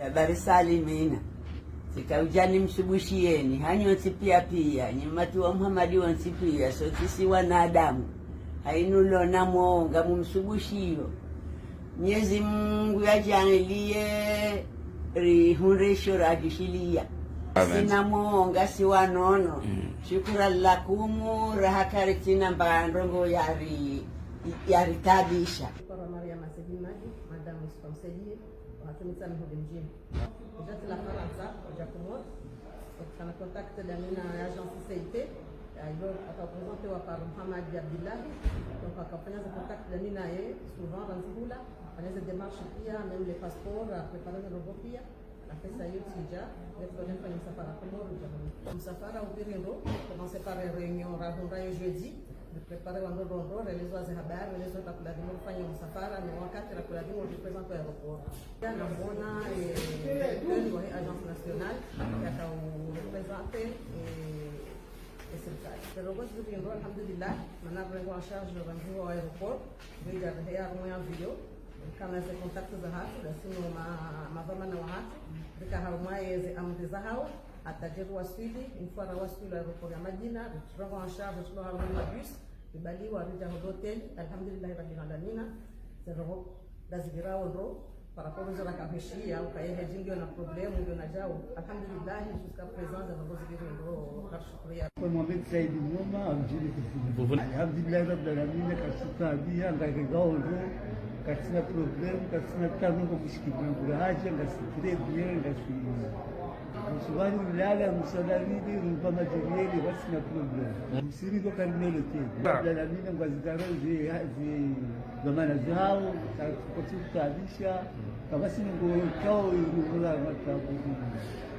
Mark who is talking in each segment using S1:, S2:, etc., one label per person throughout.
S1: Habari salimina. Sikaujani msubushieni, hanyonsi pia nyimatu wa Muhammadi wansi pia, so sisi wanadamu. Hainulo na mwonga mumsubushio. Mwenyezi Mungu yajalie rihuresho radishilia. Sina mwonga si wanono. Shukran lakumu rahakaritina mbandongo yari tabisha.
S2: Kwa Maria Masejimaji, Madame Msomseji, watumita mhudi mjini. Jati la Faransa, Jacomo, on a contacté l'agence CIT, représenté par Mohamed Abdillahi. Donc, on a fait contact de Nina et souvent dans Zibula, on a des démarches, même les passeports, préparer le robot. On a fait ça déjà, les problèmes pour Msafara Komoro. Msafara au Pirino, commencé par une réunion jeudi. Préparer wando rondo realizwa za habari realizwa takulazimu kufanya msafara na wakati takulazimu represent kwa aeroport na mbona wa agence nationale ya representer serikali pero kwa sababu alhamdulillah manabrengo en charge de rendez-vous au aéroport bija ya moya video kama ze contact za hatu lazima mavama na watu bika haumaize amdiza hao atajeru wasili mfara wasili aeroport ya Madina tunakuwa en charge de la bus ibali wa rija hotel alhamdulillah rabbil alamin zero dazigira wondro para pozo la kabishia au kaye jingo na problemu ndio na jao alhamdulillah jusqu'à présent za ngozi ndio kashukria
S3: kwa Mohamed Said Mwoma amjini kufunga alhamdulillah rabbil alamin kasita bia ngagao ndo kasina problem kasina tano kwa kushikira haja ngasikire bia ngasikire Msubani mlala msalabini rubama jirieli basi na problem. Msiri kwa karimelo tena. Bila mimi ngazidaro zi zamana zao takutabisha kama si ngo kao yula matabu.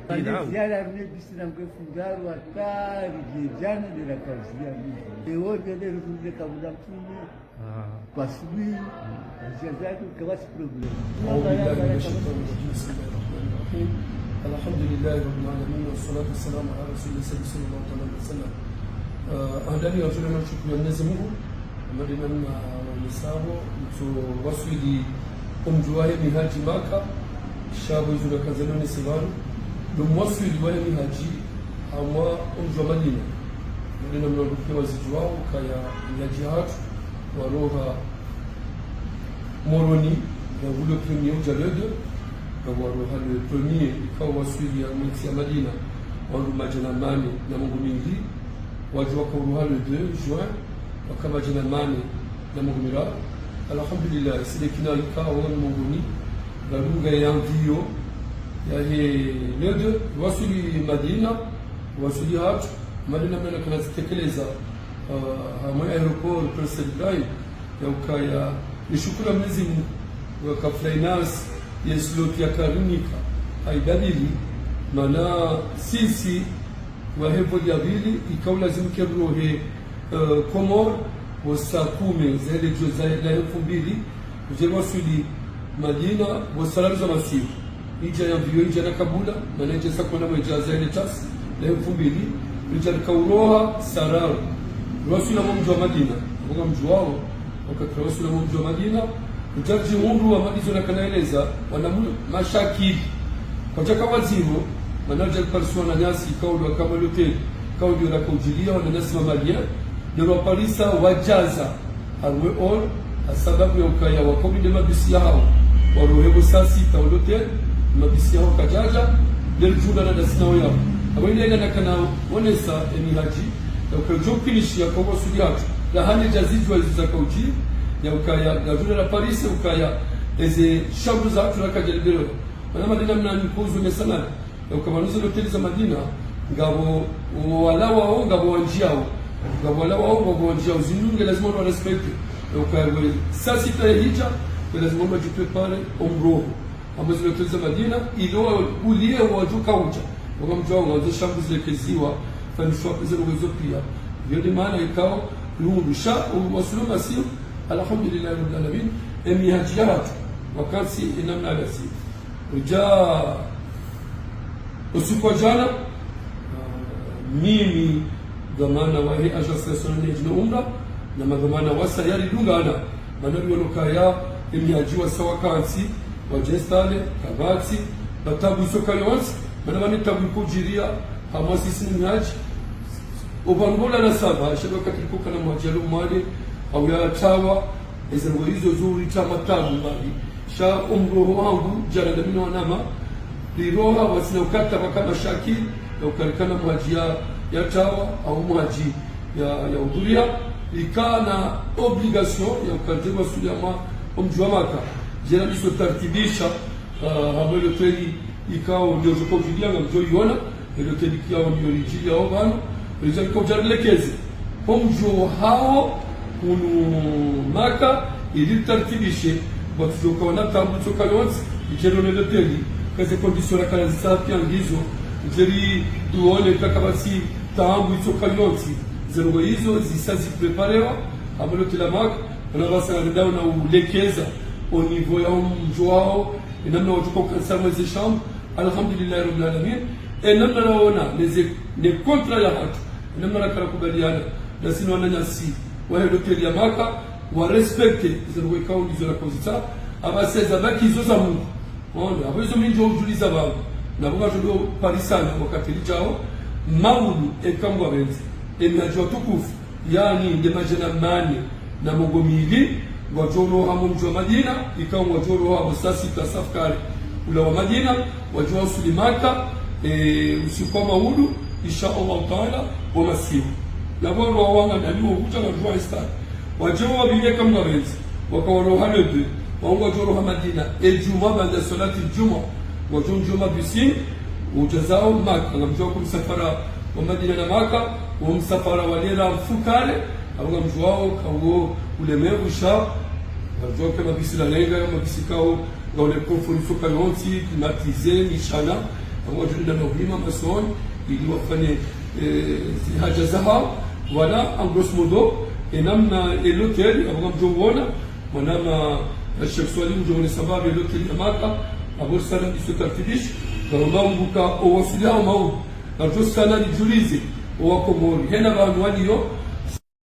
S3: Bali ziara mimi bisi na mkefungaru hatari jana bila kazi yangu. Leo ndio ndio kabla mtume. Basi jazaku kwa problem.
S4: الحمد لله رب العالمين والصلاة والسلام على رسول الله صلى الله عليه وسلم. أهداني رجلنا شكرا نزمه مدينة ونسابه وصولي جواهي مهاجي ماكا شابو يزول كازلوني سيبانو لموصولي جواهي مهاجي أما جوا مدينة مدينة من الركوة زجواه كايا مهاجيات وروها موروني يقولوا كريميو جلده waruha le premier ikawa suivi ya mwezi ya Madina waruha jana mane na Mungu mingi wajua kwa waruha le 2 juin wakama jana mane na Mungu mira alhamdulillah sile kina ikawa Mungu ni galunga ya ndio ya le 2 wasuli Madina wasuli haj Madina mena kana zitekeleza hamwe aeroport Prince Ibrahim ya ukaya nishukuru Mwenyezi Mungu wakaflainas yesloti ya karinika haidadili mana sisi wa hevo jabili ikaw lazim kebrohe komor wasakume zele joza la 2000 ujema sudi Madina wasalamu za masifu ija ya vio ija na Kabula na nje sakona mjaza ile tas la 2000 ija kauroha sarar rasula mumjo Madina kwa mjwao wakati rasula mumjo Madina Ujaji mundu wa madizo na kanaeleza wanamu mashakili kwa chaka wazivo manaja parsuwa na nyasi kauli wa kama lote kauli wa kujilia wana nasi mamalia nero parisa wajaza harwe all sababu ya ukaya wa komide mabisi yao warohebo sasi taulote mabisi yao kajaja del juna na dasina yao awende na kana onesa emihaji na ukajokinishi ya kwa sudiatu la hali jazijwa za kauji ya ukaya gavuna la Paris ukaya eze shabu za watu nakajelibero wana Madina mna nikuzu mesana ya ukamanuza hoteli za Madina ngabo wala wao ngabo wanjiao ngabo wala wao ngabo wanjiao zinunge lazima wa respect ya ukaya sasa sita hija lazima mjiprepare umro ambazo hoteli za Madina ilo ulie wajuka uja kwa mjao ngazo shabu zilekeziwa fanishwa pesa uwezo pia ndio maana ikao lumbisha wasuluma sio alhamdulillah rabbil alamin emihajiat wakati inamna alasi uja usiku jana mimi dhamana wa hii agence nationale de umra na madhamana wa sayari dungana manabi walokaya emihajiwa sawa kansi wajestale kabati batabu isoka yonsi mana bani tabu kujiria hamasisi mhaji obangola na saba shadoka kilikuka na mwajalu mwali au ya tawa ezango hizo zuri chama tabu mbali sha umro wangu jana damino wanama liroha wasina ukata kama shaki na ukalikana mwaji ya tawa au mwaji ya udhuria ikana obligation ya ukajewa suliyama omjwa maka jana niso tartibisha hamelo teli ikao ndio joko julia ngamjo yona ndio teli kiao ndio lijia au bano ndio kwa jarlekeze omjwa hao kunu maka ili tartibishe watujoka wana tabu toka yonsi ijero ndio teli kaze condition la kazi safi angizo jeri duone kakabasi tabu toka yonsi zero hizo zisazi preparewa hamelo tela maka na basa ndio na ulekeza au niveau ya mjwao namna watuko kansa mwezi sham alhamdulillah rabbil alamin namna naona ne kontra ya hatu namna nakubaliana na sino nyasi wa hotel ya maka wa respecte zero ikao ndizo la kozita abaseza baki hizo za Mungu ona abezo minjo ujuliza baba na baba jodo parisana wakati lijao maulu ekambwa benzi enajwa tukufu yani ndemajana mani na mogomili wajoro hamu mjwa Madina ikawa wajoro hamu sasi tasafkari ula wa Madina wajua usulimaka usiku maudu insha Allah taala wa masihu na wao wawanga ndio huta na jua istari wajua wabiye kama wenzi wakawaro halebe wao wajoro Madina ejuma baada salati juma wajua juma bisin ujazao maka ngamjua kumsafara wa Madina na maka wa msafara walera mfukale au ngamjwao kawo ulemevu sha wajua kama bisila lenga mabisikao ngole confort soka yonsi climatiser mishana au wajua na muhima mason ili wafanye haja zao wala en grosso modo enamna l'hôtel au ngamjona manama Sheikh Swali mjone sababu l'hôtel ya maka abo sana isotartibish karomambuka o wasilia mau na jo sana nijulize o wakomori hena bantu waliyo